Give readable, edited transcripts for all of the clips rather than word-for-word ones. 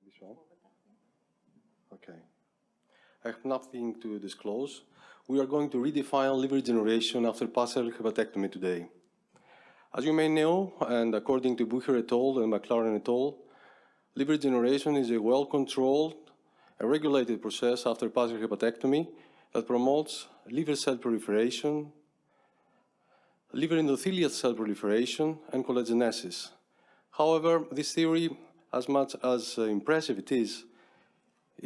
This one? Okay. I have nothing to disclose. We are going to redefine liver regeneration after partial hepatectomy today. As you may know, and according to Bucher et al. And McLaren et al., liver regeneration is a well-controlled and regulated process after partial hepatectomy that promotes liver cell proliferation, liver endothelial cell proliferation, and collagenesis. However, this theory, as much as impressive it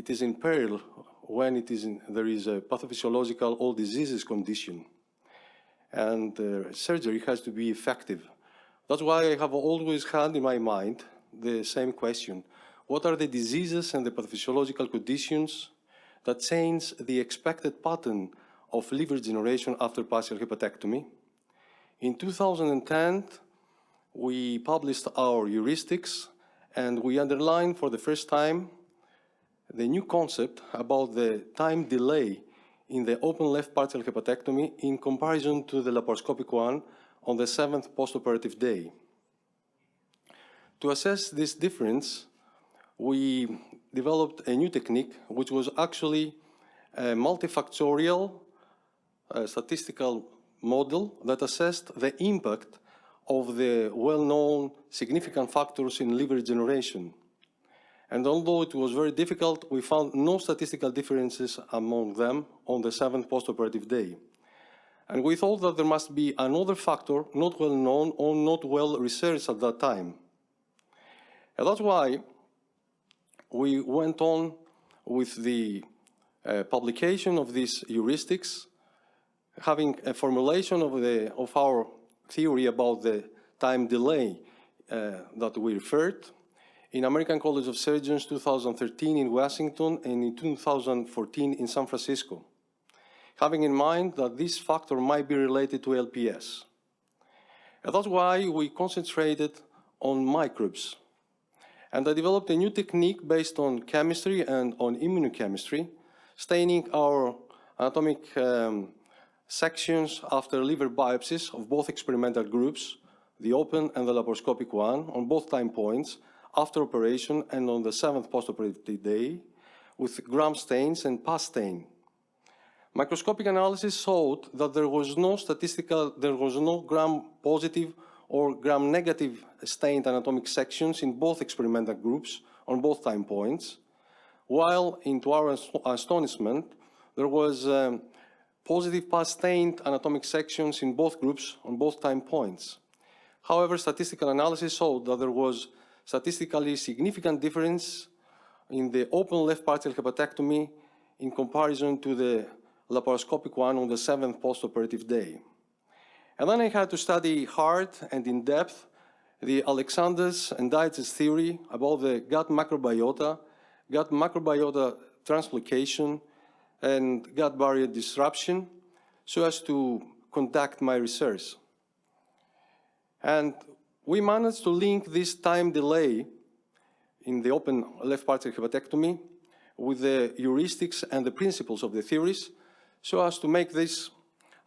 is in peril when there is a pathophysiological all diseases condition, and surgery has to be effective. That's why I have always had in my mind the same question: what are the diseases and the pathophysiological conditions that change the expected pattern of liver regeneration after partial hepatectomy? In 2010, we published our heuristics, and we underlined for the first time the new concept about the time delay in the open left partial hepatectomy in comparison to the laparoscopic one on the 7th postoperative day. To assess this difference, we developed a new technique, which was actually a multifactorial statistical model that assessed the impact of the well-known significant factors in liver regeneration. And although it was very difficult, we found no statistical differences among them on the 7th postoperative day. And we thought that there must be another factor not well known or not well researched at that time. And that's why we went on with the publication of these heuristics, having a formulation of our theory about the time delay that we referred in American College of Surgeons 2013 in Washington and in 2014 in San Francisco, having in mind that this factor might be related to LPS. And that's why we concentrated on microbes. And I developed a new technique based on chemistry and on immunochemistry, staining our anatomic sections after liver biopsies of both experimental groups, the open and the laparoscopic one, on both time points, after operation and on the 7th postoperative day, with gram stains and pus stain. Microscopic analysis showed that there was no gram positive or gram negative stained anatomic sections in both experimental groups on both time points, while, to our astonishment, there was positive pus stained anatomic sections in both groups on both time points. However, statistical analysis showed that there was statistically significant difference in the open left partial hepatectomy in comparison to the laparoscopic one on the 7th postoperative day. And then I had to study hard and in depth the Alexander's and Dietz's theory about the gut microbiota translocation, and gut barrier disruption, so as to conduct my research. And we managed to link this time delay in the open left partial hepatectomy with the heuristics and the principles of the theories, so as to make this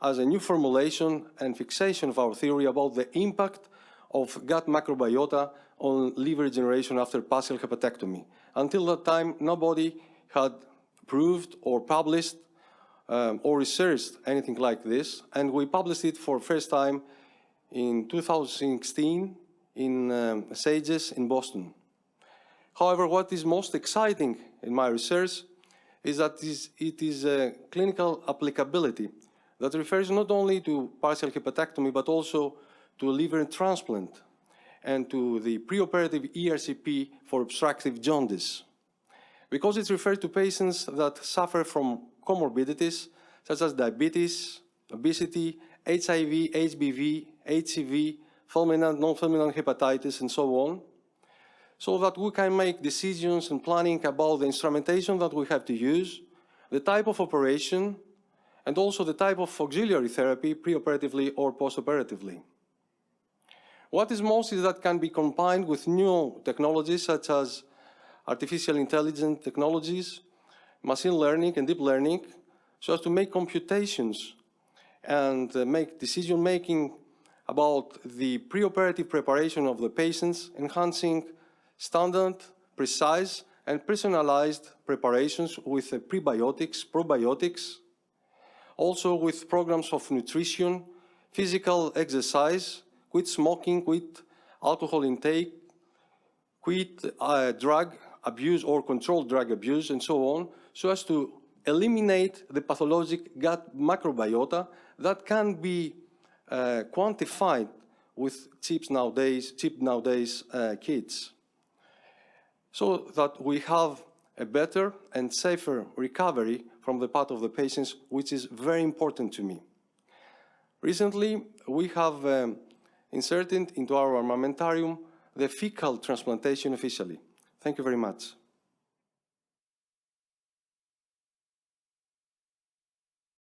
as a new formulation and fixation of our theory about the impact of gut microbiota on liver regeneration after partial hepatectomy. Until that time, nobody had proved or published or researched anything like this, and we published it for the first time in 2016 in SAGES in Boston. However, what is most exciting in my research is that it is a clinical applicability that refers not only to partial hepatectomy, but also to liver transplant and to the preoperative ERCP for obstructive jaundice, because it refers to patients that suffer from comorbidities such as diabetes, obesity, HIV, HBV, HCV, fulminant, non-fulminant hepatitis, and so on, so that we can make decisions and planning about the instrumentation that we have to use, the type of operation, and also the type of auxiliary therapy, preoperatively or postoperatively. What is most is that can be combined with new technologies such as artificial intelligence technologies, machine learning and deep learning, so as to make computations and make decision-making about the preoperative preparation of the patients, enhancing standard, precise, and personalized preparations with prebiotics, probiotics, also with programs of nutrition, physical exercise, quit smoking, quit alcohol intake, quit drug abuse or controlled drug abuse, and so on, so as to eliminate the pathologic gut microbiota that can be quantified with cheap nowadays kits, so that we have a better and safer recovery from the part of the patients, which is very important to me. Recently, we have inserted into our armamentarium the fecal transplantation officially. Thank you very much.